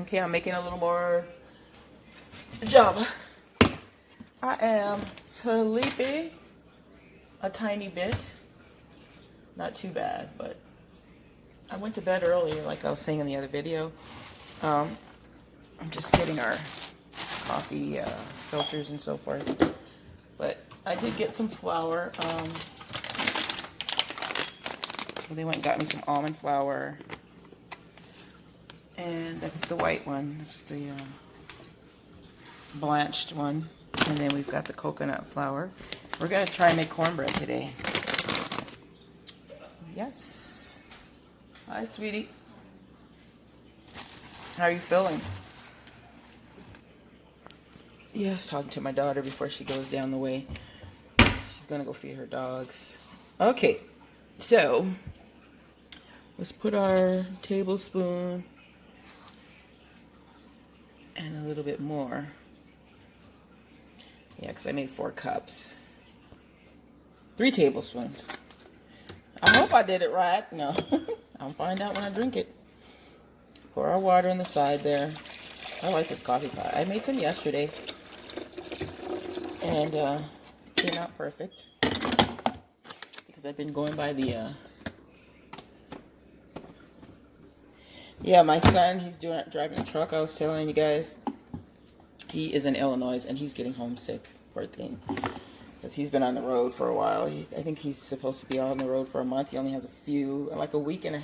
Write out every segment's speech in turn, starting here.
Okay, I'm making a little more Java. I am sleepy a tiny bit. Not too bad, but I went to bed earlier, like I was saying in the other video. I'm just getting our coffee filters and so forth. But I did get some flour. They went and got me some almond flour. And that's the white one. It's the blanched one. And then we've got the coconut flour. We're going to try and make cornbread today. Yes. Hi, sweetie. How are you feeling? Yes, talking to my daughter before she goes down the way. She's going to go feed her dogs. Okay, so let's put our tablespoon and a little bit more. Yeah, because I made 4 cups. 3 tablespoons. I hope I did it right. No, I'll find out when I drink it. Pour our water on the side there. I like this coffee pot. I made some yesterday. And it came out perfect. Because I've been going by the... Yeah, my son, he's driving a truck. I was telling you guys. He is in Illinois and he's getting homesick. Poor thing. Because he's been on the road for a while. I think he's supposed to be on the road for a month. He only has like a week and a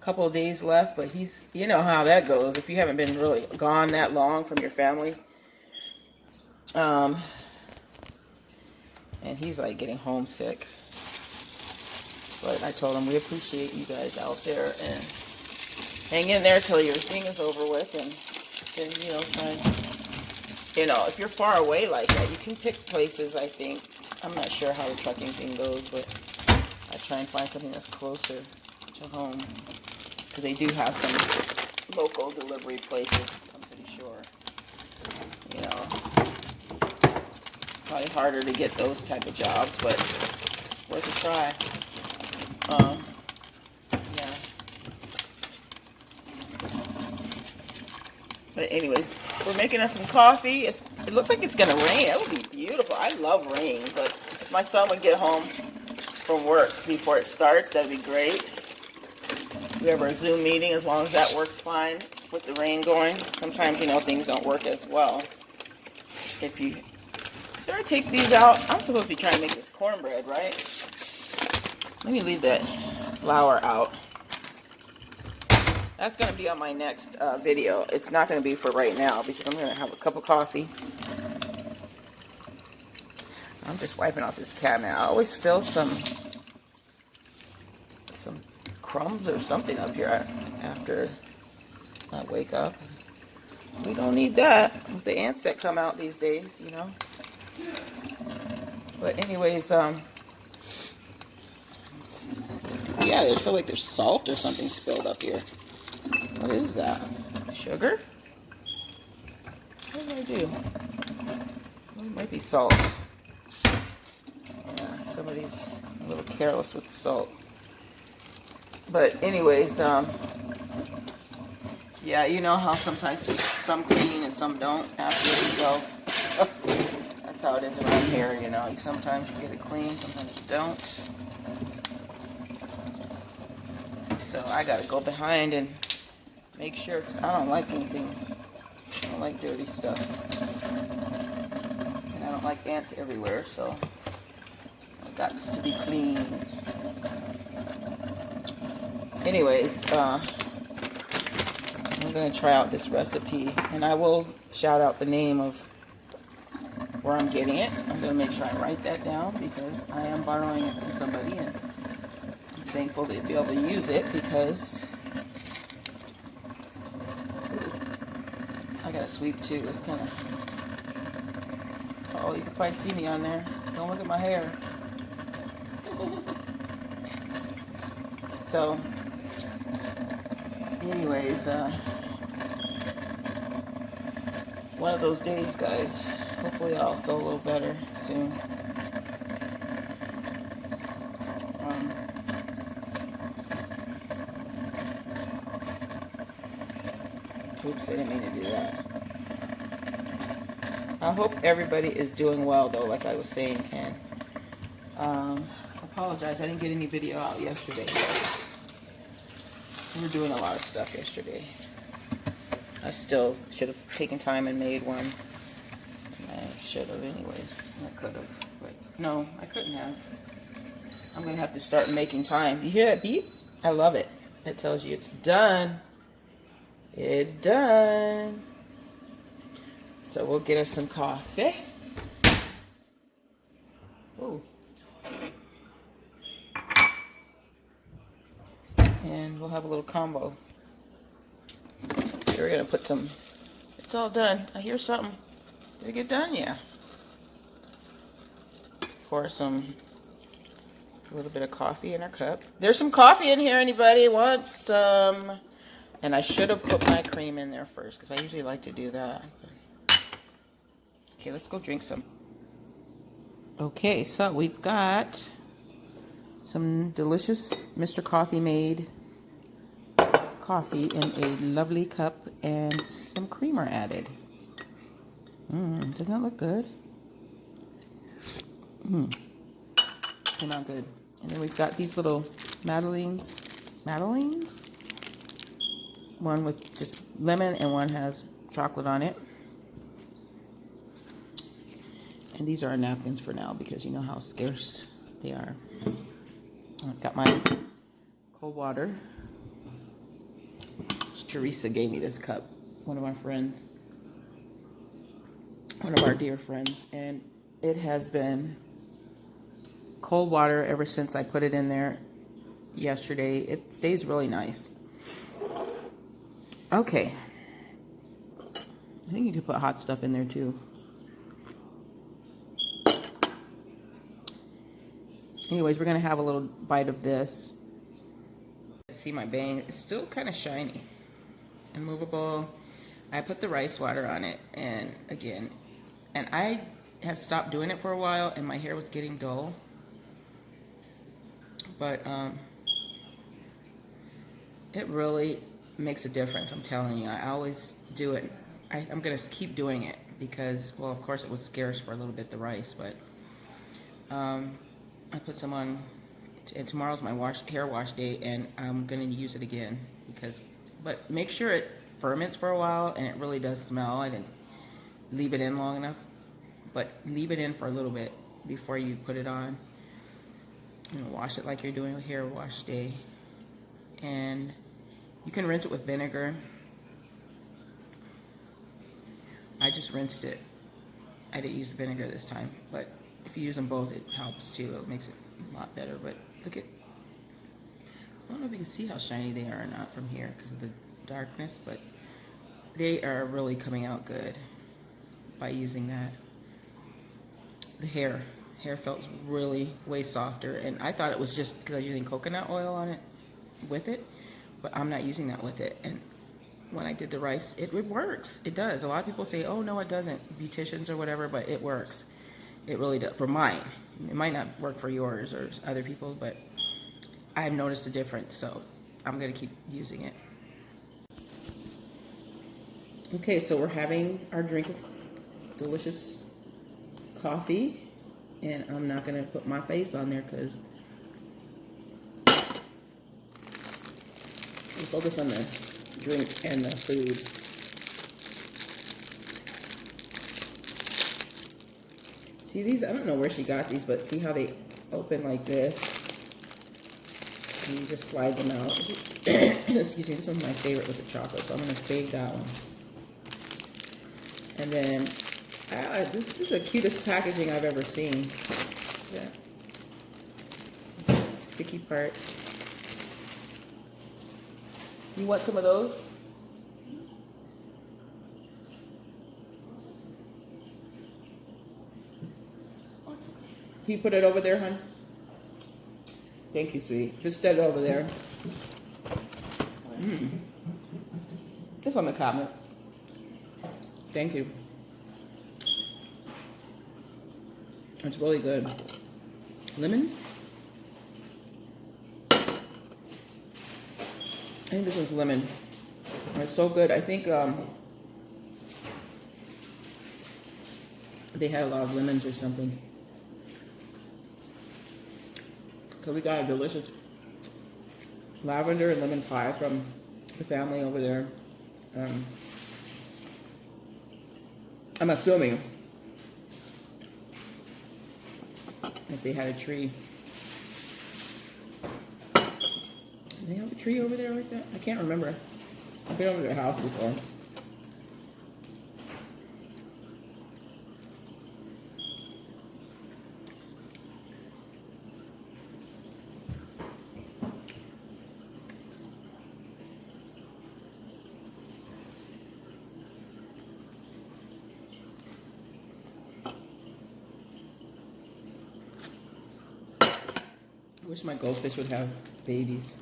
couple of days left. But he's, you know how that goes. If you haven't been really gone that long from your family. And he's like getting homesick. But I told him we appreciate you guys out there and hang in there till your thing is over with. And then, you know, if you're far away like that, you can pick places, I think. I'm not sure how the trucking thing goes, but I try and find something that's closer to home. Because they do have some local delivery places, I'm pretty sure. You know, probably harder to get those type of jobs, but it's worth a try. Yeah. But anyways, we're making us some coffee. It looks like it's going to rain. It would be beautiful. I love rain, but if my son would get home from work before it starts, that'd be great. We have our Zoom meeting, as long as that works fine with the rain going. Sometimes, you know, things don't work as well. Should I take these out? I'm supposed to be trying to make this cornbread, right? Let me leave that flour out. That's going to be on my next video. It's not going to be for right now because I'm going to have a cup of coffee. I'm just wiping off this cabinet. I always feel some crumbs or something up here after I wake up. We don't need that with the ants that come out these days, you know. But anyways, yeah, I feel like there's salt or something spilled up here. What is that? Sugar? What did I do? Well, it might be salt. Yeah, somebody's a little careless with the salt. But anyways, yeah, you know how sometimes some clean and some don't after themselves. That's how it is around here, you know. Sometimes you get it clean, sometimes you don't. So I gotta go behind and make sure, because I don't like anything. I don't like dirty stuff. And I don't like ants everywhere, so it got to be clean. Anyways, I'm going to try out this recipe, and I will shout out the name of where I'm getting it. I'm going to make sure I write that down because I am borrowing it from somebody, and I'm thankful to be able to use it because I got to sweep too. It's kind of... Oh, you can probably see me on there. Don't look at my hair. So, anyways, one of those days, guys. Hopefully I'll feel a little better soon. Oops, I didn't mean to do that. I hope everybody is doing well, though, like I was saying. And I apologize, I didn't get any video out yesterday. We were doing a lot of stuff yesterday. I still should have taken time and made one. I should have anyways. I could have. But no, I couldn't have. I'm going to have to start making time. You hear that beep? I love it. It tells you it's done. It's done. So we'll get us some coffee. Ooh. And we'll have a little combo. We're going to put some... It's all done. I hear something. Did it get done? Yeah. Pour some... a little bit of coffee in our cup. There's some coffee in here. Anybody wants some? And I should have put my cream in there first because I usually like to do that. Okay, let's go drink some. Okay, so we've got some delicious Mr. Coffee made coffee in a lovely cup and some creamer added. Doesn't that look good? Came out good. And then we've got these little Madeleines. One with just lemon and one has chocolate on it. And these are our napkins for now because you know how scarce they are. I've got my cold water. Teresa gave me this cup. One of our friends. One of our dear friends. And it has been cold water ever since I put it in there yesterday. It stays really nice. Okay. I think you could put hot stuff in there too. Anyways, we're going to have a little bite of this. See my bang? It's still kind of shiny and movable. I put the rice water on it, and again, and I have stopped doing it for a while, and my hair was getting dull. But it really makes a difference, I'm telling you. I always do it. I'm going to keep doing it because, well, of course it was scarce for a little bit, the rice, but I put some on, and tomorrow's my hair wash day, and I'm going to use it again because, but make sure it ferments for a while, and it really does smell. I didn't leave it in long enough, but leave it in for a little bit before you put it on. Wash it like you're doing a hair wash day. And you can rinse it with vinegar. I just rinsed it. I didn't use the vinegar this time, but if you use them both, it helps too. It makes it a lot better. But look at, I don't know if you can see how shiny they are or not from here because of the darkness, but they are really coming out good by using that. The hair felt really way softer, and I thought it was just because I was using coconut oil on it with it, but I'm not using that with it. And when I did the rice, it works. It does. A lot of people say, oh no it doesn't, beauticians or whatever, but it works. It really does for mine. It might not work for yours or other people, but I've noticed a difference, so I'm gonna keep using it. Okay, so we're having our drink of delicious coffee. And I'm not going to put my face on there because we focus on the drink and the food. See these? I don't know where she got these, but see how they open like this? And you just slide them out. Excuse me, this one's my favorite with the chocolate, so I'm going to save that one. And then this is the cutest packaging I've ever seen. Yeah. Sticky part. You want some of those? Can you put it over there, hon? Thank you, sweetie. Just set it over there. It's on the cabinet. Thank you. It's really good. Lemon? I think this one's lemon. It's so good. I think they had a lot of lemons or something. So we got a delicious lavender and lemon pie from the family over there. I'm assuming that they had a tree. Do they have a tree over there like that? I can't remember. I've been over their house before. I wish my goldfish would have babies.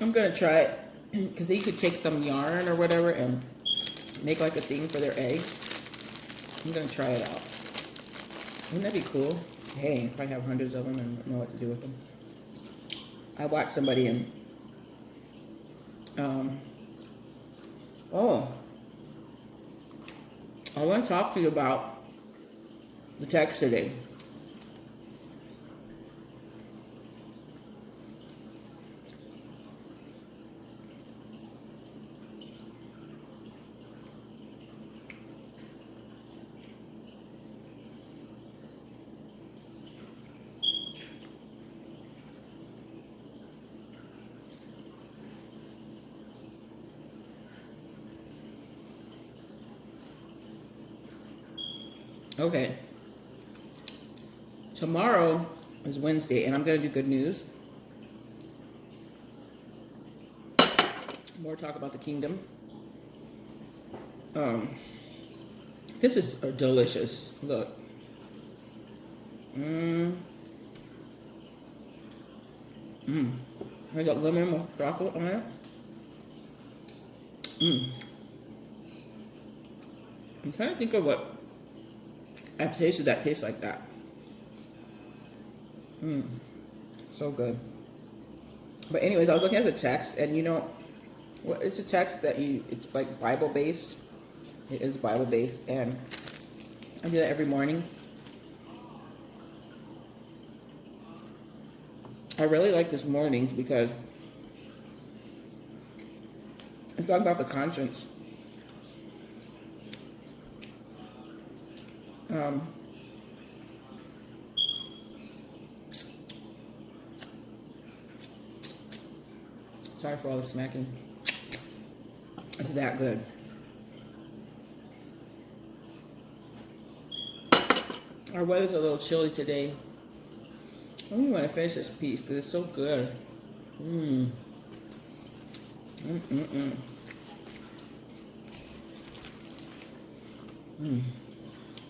I'm gonna try it because they could take some yarn or whatever and make like a thing for their eggs. I'm gonna try it out. Wouldn't that be cool? Hey, if I have hundreds of them and don't know what to do with them. I watched somebody and oh, I want to talk to you about the text today. Okay. Tomorrow is Wednesday, and I'm going to do good news. More talk about the kingdom. This is delicious. Look. I got lemon with chocolate on it. I'm trying to think of what I've tasted that tastes like that. So good. But anyways, I was looking at the text, and you know, well, it's a text that it's like Bible based. It is Bible based, and I do that every morning. I really like this mornings because it's talking about the conscience. Sorry for all the smacking. It's that good. Our weather's a little chilly today. I really want to finish this piece because it's so good.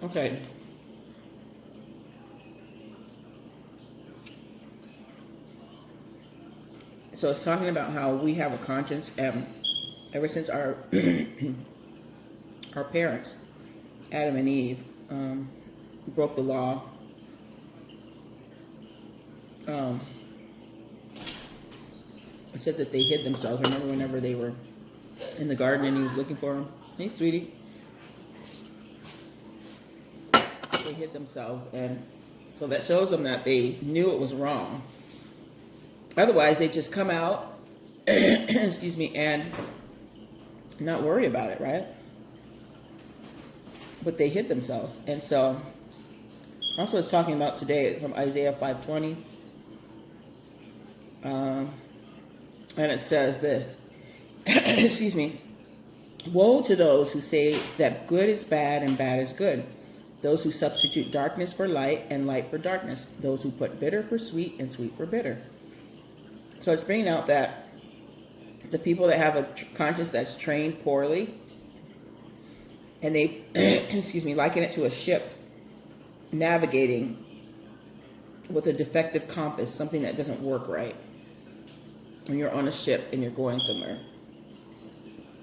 Okay. So it's talking about how we have a conscience, and ever since our our parents, Adam and Eve, broke the law. It says that they hid themselves. Remember whenever they were in the garden and he was looking for them? Hey, sweetie. They hid themselves, and so that shows them that they knew it was wrong. Otherwise, they just come out, excuse me, and not worry about it, right? But they hid themselves. And so that's what it's talking about today from Isaiah 5:20. And it says this, excuse me, woe to those who say that good is bad and bad is good, those who substitute darkness for light and light for darkness, those who put bitter for sweet and sweet for bitter. So it's bringing out that the people that have a conscience that's trained poorly, and they, excuse me, liken it to a ship navigating with a defective compass, something that doesn't work right. When you're on a ship and you're going somewhere,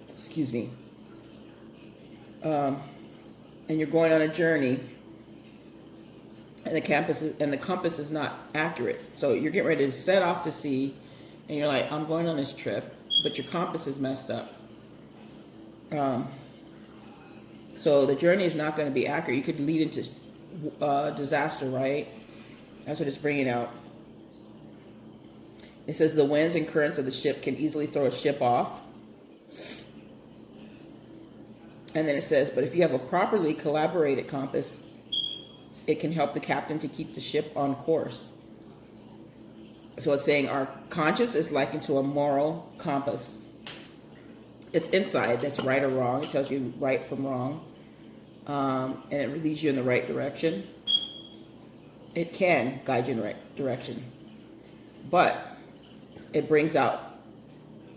excuse me, and you're going on a journey, and the compass is not accurate. So you're getting ready to set off to sea, and you're like, I'm going on this trip, but your compass is messed up. So the journey is not going to be accurate. You could lead into disaster, right? That's what it's bringing out. It says the winds and currents of the ship can easily throw a ship off. And then it says, but if you have a properly collaborated compass, it can help the captain to keep the ship on course. So it's saying our conscience is likened to a moral compass. It's inside, that's right or wrong. It tells you right from wrong. And it leads you in the right direction. It can guide you in the right direction. But it brings out,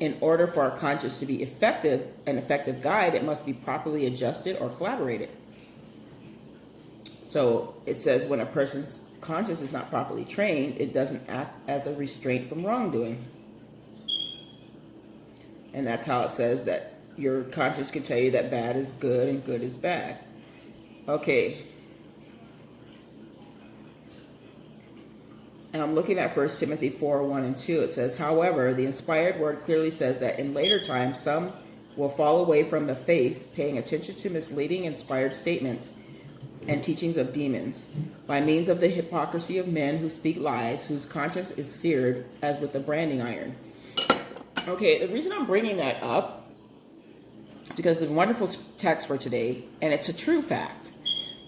in order for our conscience to be effective, an effective guide, it must be properly adjusted or collaborated. So it says when a person's conscience is not properly trained, it doesn't act as a restraint from wrongdoing. And that's how it says that your conscience can tell you that bad is good and good is bad. Okay. And I'm looking at 1 Timothy 4:1-2. It says, however, the inspired word clearly says that in later times, some will fall away from the faith, paying attention to misleading inspired statements and teachings of demons, by means of the hypocrisy of men who speak lies, whose conscience is seared as with a branding iron. Okay, the reason I'm bringing that up is because it's a wonderful text for today, and it's a true fact.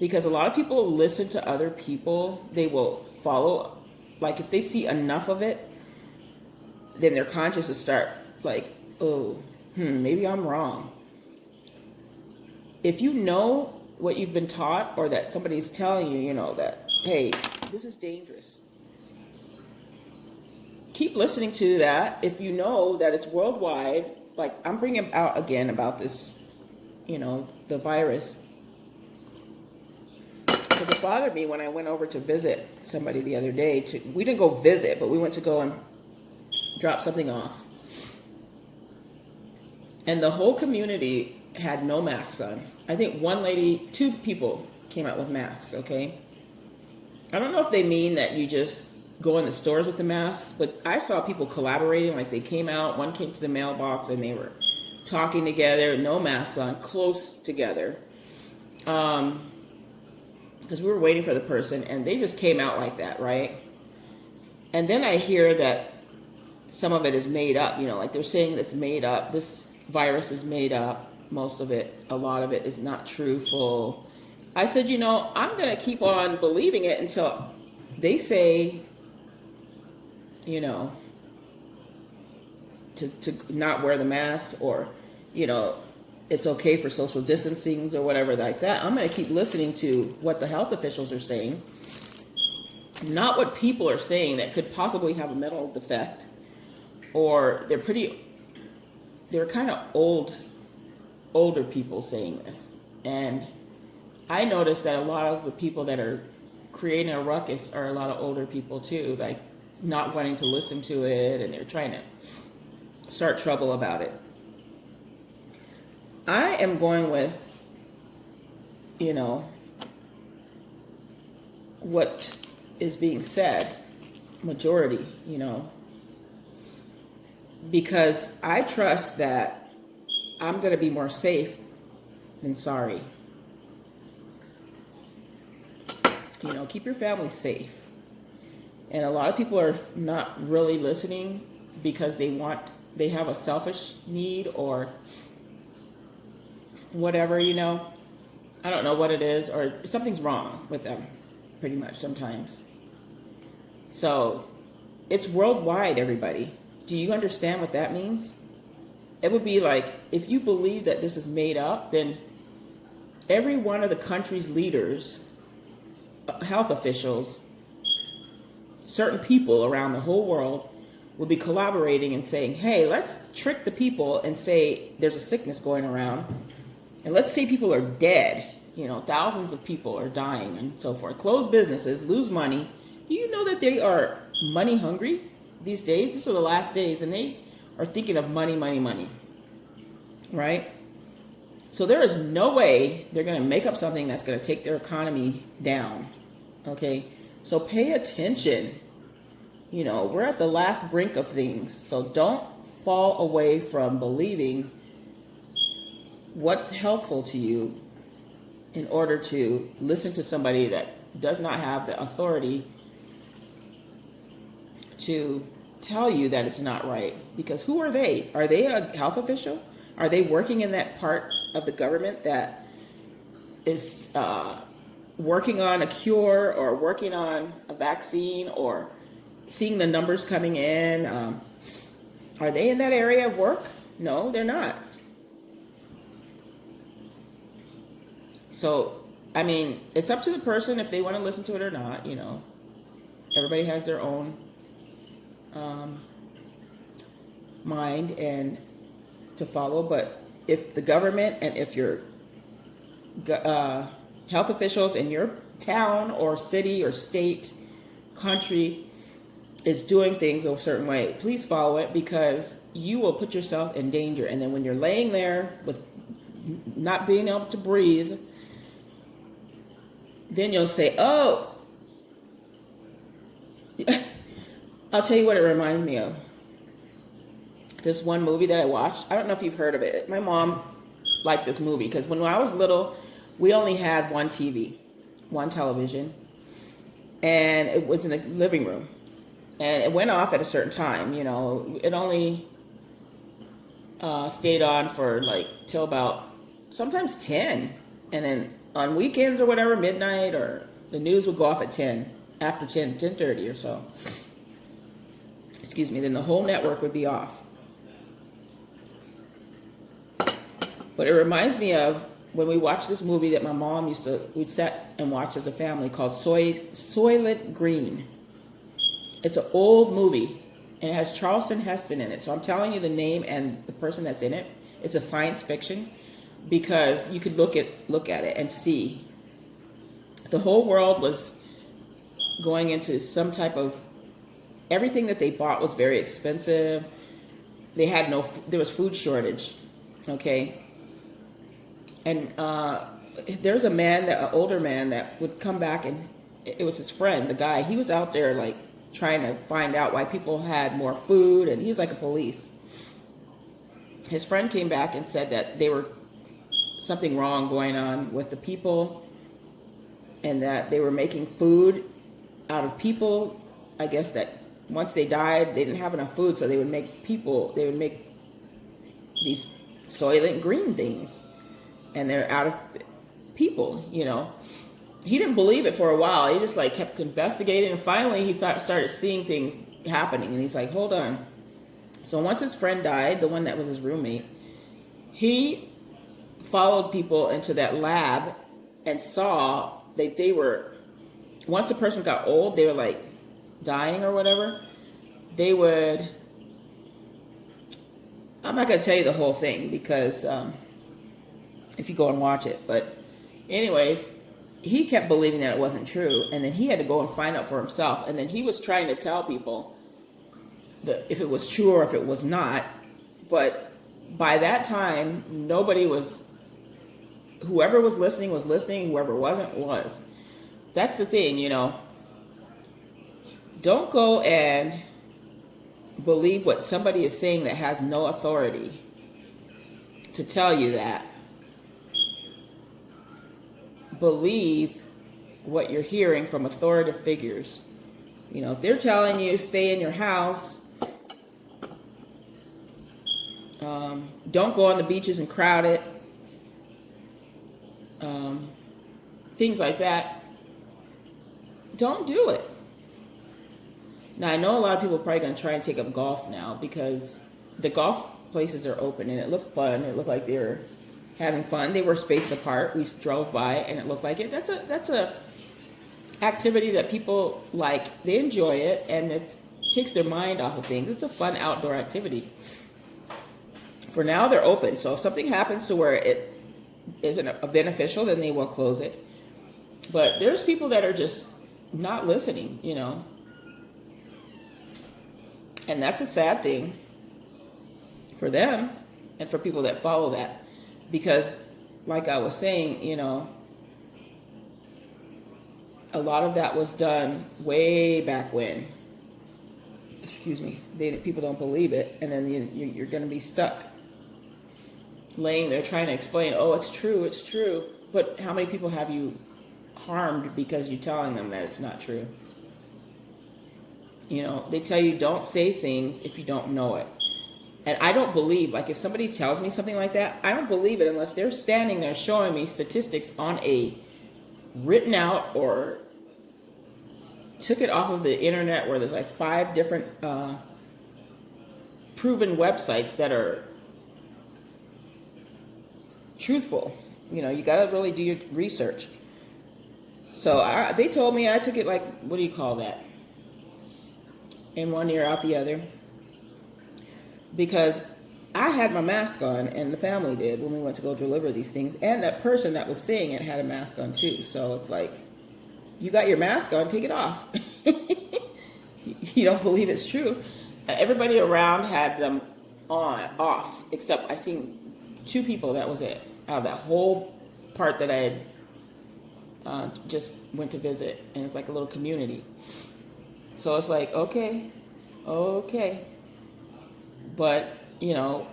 Because a lot of people listen to other people, they will follow. Like, if they see enough of it, then their conscience will start like, oh, maybe I'm wrong. If you know what you've been taught, or that somebody's telling you, that, hey, this is dangerous, keep listening to that. If you know that it's worldwide, like I'm bringing out again about this, the virus. Because it bothered me when I went over to visit somebody the other day. We didn't go visit, but we went to go and drop something off. And the whole community had no masks on. I think two people came out with masks, okay? I don't know if they mean that you just go in the stores with the masks, but I saw people collaborating, like they came out, one came to the mailbox and they were talking together, no masks on, close together. Because we were waiting for the person, and they just came out like that, right? And then I hear that some of it is made up, like they're saying it's made up. This virus is made up. Most of it, a lot of it is not truthful. I said, I'm going to keep on believing it until they say, to not wear the mask, or, it's okay for social distancing or whatever like that. I'm going to keep listening to what the health officials are saying, not what people are saying that could possibly have a mental defect, or they're kind of older people saying this. And I noticed that a lot of the people that are creating a ruckus are a lot of older people too, like not wanting to listen to it, and they're trying to start trouble about it. I am going with, what is being said, majority, because I trust that I'm going to be more safe than sorry. Keep your family safe. And a lot of people are not really listening because they have a selfish need or whatever, I don't know what it is, or something's wrong with them pretty much sometimes. So it's worldwide, everybody. Do you understand what that means? It would be like, if you believe that this is made up, then every one of the country's leaders, health officials, certain people around the whole world will be collaborating and saying, hey, let's trick the people and say there's a sickness going around. And let's say people are dead, thousands of people are dying and so forth. Close businesses, lose money. Do you know that they are money hungry these days? These are the last days, and they are thinking of money, money, money, right? So there is no way they're going to make up something that's going to take their economy down, okay? So pay attention. We're at the last brink of things, so don't fall away from believing what's helpful to you in order to listen to somebody that does not have the authority to tell you that it's not right. Because who are they? Are they a health official? Are they working in that part of the government that is working on a cure or working on a vaccine or seeing the numbers coming in? Are they in that area of work? No, they're not. So, I mean, it's up to the person if they want to listen to it or not, you know. Everybody has their own mind and to follow, but if the government and if your health officials in your town or city or state, country is doing things a certain way, please follow it, because you will put yourself in danger. And then when you're laying there with not being able to breathe, then you'll say, oh, I'll tell you what it reminds me of. This one movie that I watched, I don't know if you've heard of it. My mom liked this movie because when I was little, we only had one TV, one television, and it was in the living room. And it went off at a certain time, you know. It only stayed on for like till about sometimes 10. And then on weekends or whatever, midnight, or the news would go off at 10, after 10:30 or so. Excuse me, then the whole network would be off. But it reminds me of when we watched this movie that my mom we'd sit and watch as a family called Soylent Green. It's an old movie, and it has Charlton Heston in it. So I'm telling you the name and the person that's in it. It's a science fiction, because you could look at it and see the whole world was going into some type of, everything that they bought was very expensive. There was food shortage, okay? And there's a man, an older man that would come back, and it was his friend, the guy. He was out there like trying to find out why people had more food, and he's like a police. His friend came back and said that there were something wrong going on with the people, and that they were making food out of people. I guess that once they died, they didn't have enough food, so they would make these Soylent Green things, and they're out of people, you know. He didn't believe it for a while. He just like kept investigating, and finally he started seeing things happening, and he's like, hold on. So once his friend died, the one that was his roommate, he followed people into that lab and saw that they were, once the person got old, they were like dying or whatever, they would, I'm not going to tell you the whole thing because if you go and watch it, but anyways, he kept believing that it wasn't true, and then he had to go and find out for himself, and then he was trying to tell people that if it was true or if it was not. But by that time, whoever was listening, whoever wasn't was. That's the thing, you know. Don't go and believe what somebody is saying that has no authority to tell you that. Believe what you're hearing from authoritative figures. You know, if they're telling you stay in your house, don't go on the beaches and crowd it, things like that, don't do it. Now, I know a lot of people are probably going to try and take up golf now because the golf places are open, and it looked fun. It looked like they were having fun. They were spaced apart. We drove by, and it looked like it. That's a activity that people like. They enjoy it, and it takes their mind off of things. It's a fun outdoor activity. For now, they're open. So if something happens to where it isn't beneficial, then they will close it. But there's people that are just not listening, you know. And that's a sad thing for them and for people that follow that. Because, like I was saying, you know, a lot of that was done way back when. excuse me, people don't believe it, and then you're going to be stuck laying there trying to explain, oh, it's true. But how many people have you harmed because you're telling them that it's not true? You know, they tell you don't say things if you don't know it. And I don't believe, like if somebody tells me something like that, I don't believe it unless they're standing there showing me statistics on a written out or took it off of the internet where there's like 5 different proven websites that are truthful. You know, you got to really do your research. So they told me I took it like, what do you call that? In one ear, out the other. Because I had my mask on, and the family did when we went to go deliver these things. And that person that was saying it had a mask on too. So it's like, you got your mask on, take it off. You don't believe it's true. Everybody around had them off, except I seen 2 people, that was it. Out of that whole part that I had just went to visit. And it's like a little community. So it's like, okay. But, you know,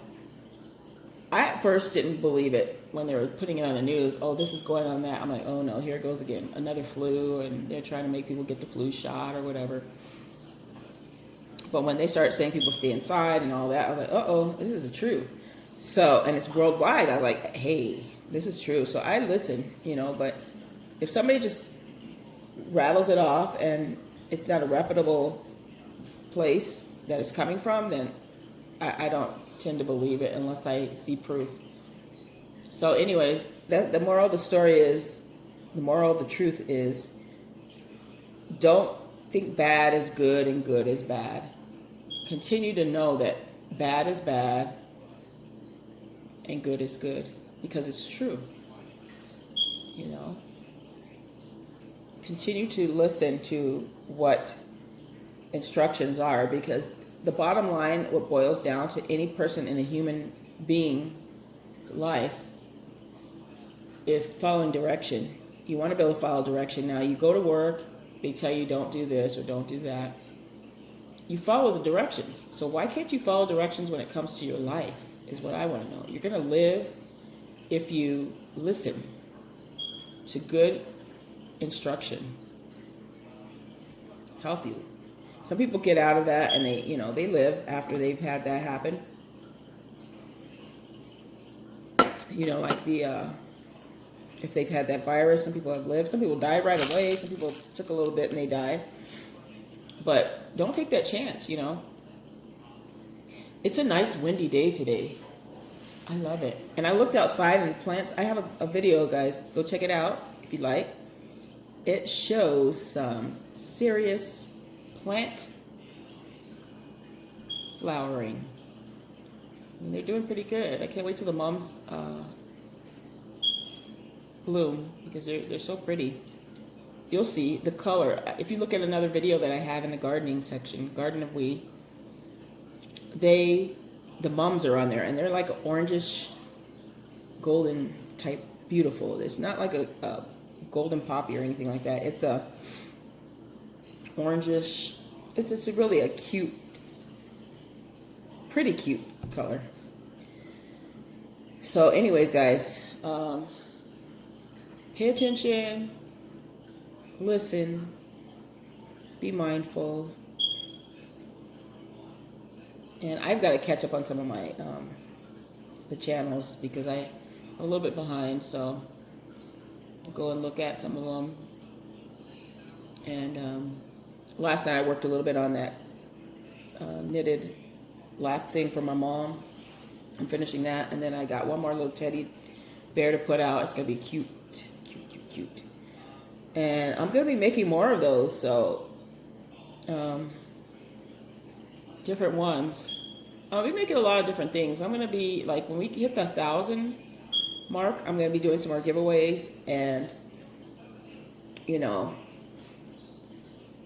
I at first didn't believe it when they were putting it on the news. Oh, this is going on that. I'm like, oh no, here it goes again. Another flu, and they're trying to make people get the flu shot or whatever. But when they start saying people stay inside and all that, I was like, uh-oh, this is true. So, and it's worldwide. I was like, hey, this is true. So I listen, you know, but if somebody just rattles it off and it's not a reputable place that it's coming from, then I don't tend to believe it unless I see proof. So anyways, the moral of the story is, the moral of the truth is, don't think bad is good and good is bad. Continue to know that bad is bad and good is good, because it's true. You know, continue to listen to what instructions are, because the bottom line, what boils down to any person in a human being's life, is following direction. You want to be able to follow direction. Now, you go to work, they tell you don't do this or don't do that. You follow the directions. So why can't you follow directions when it comes to your life, is what I want to know. You're going to live if you listen to good instruction. Healthy. Some people get out of that and they live after they've had that happen. You know, like if they've had that virus, some people have lived. Some people died right away. Some people took a little bit and they died. But don't take that chance, you know. It's a nice windy day today. I love it. And I looked outside and plants. I have a video, guys. Go check it out if you'd like. It shows some serious plant flowering. And they're doing pretty good. I can't wait till the mums bloom, because they're so pretty. You'll see the color. If you look at another video that I have in the gardening section, Garden of We, the mums are on there, and they're like an orangish, golden type, beautiful. It's not like a golden poppy or anything like that. It's a orangish. It's really a cute, pretty cute color. So anyways, guys, pay attention, listen, be mindful, and I've got to catch up on some of my the channels, because I'm a little bit behind. So I'll go and look at some of them. And last night I worked a little bit on that knitted lap thing for my mom. I'm finishing that, and then I got one more little teddy bear to put out. It's gonna be cute. And I'm gonna be making more of those, so different ones. I'll be making a lot of different things. I'm gonna be like, when we hit the 1,000 mark, I'm gonna be doing some more giveaways, and you know,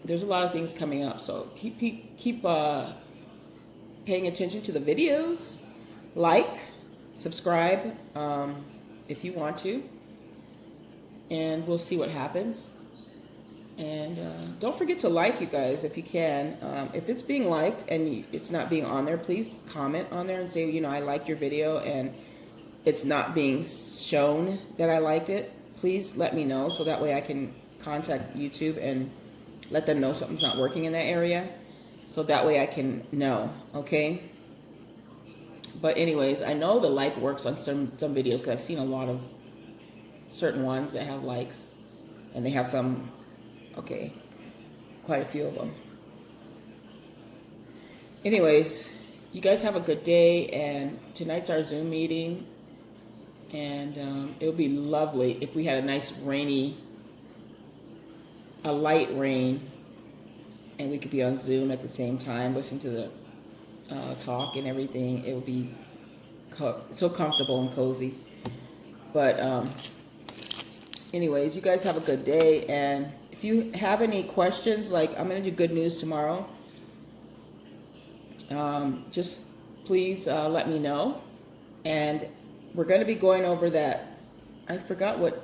there's a lot of things coming up. So keep paying attention to the videos. Like, subscribe if you want to, and we'll see what happens. And don't forget to like, you guys, if you can. If it's being liked and it's not being on there, please comment on there and say, you know, I liked your video and it's not being shown that I liked it. Please let me know so that way I can contact YouTube and let them know something's not working in that area. So that way I can know, okay? But anyways, I know the like works on some videos because I've seen a lot of certain ones that have likes. And they have some, okay, quite a few of them. Anyways, you guys have a good day, and tonight's our Zoom meeting, and it would be lovely if we had a nice rainy, a light rain, and we could be on Zoom at the same time, listen to the talk and everything. It would be so comfortable and cozy. But anyways, you guys have a good day, and if you have any questions, like I'm going to do good news tomorrow, just please let me know. And we're going to be going over that, I forgot what,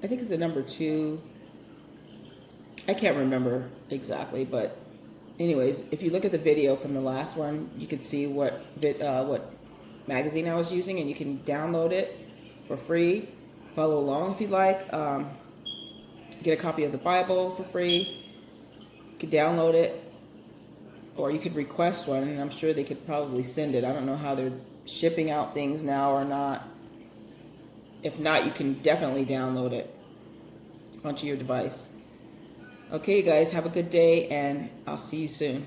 I think it's the number 2. I can't remember exactly, but anyways, if you look at the video from the last one, you can see what magazine I was using, and you can download it for free. Follow along if you like. Get a copy of the Bible for free. You could download it, or you could request one, and I'm sure they could probably send it. I don't know how they're shipping out things now or not. If not, you can definitely download it onto your device. Okay, you guys, have a good day, and I'll see you soon.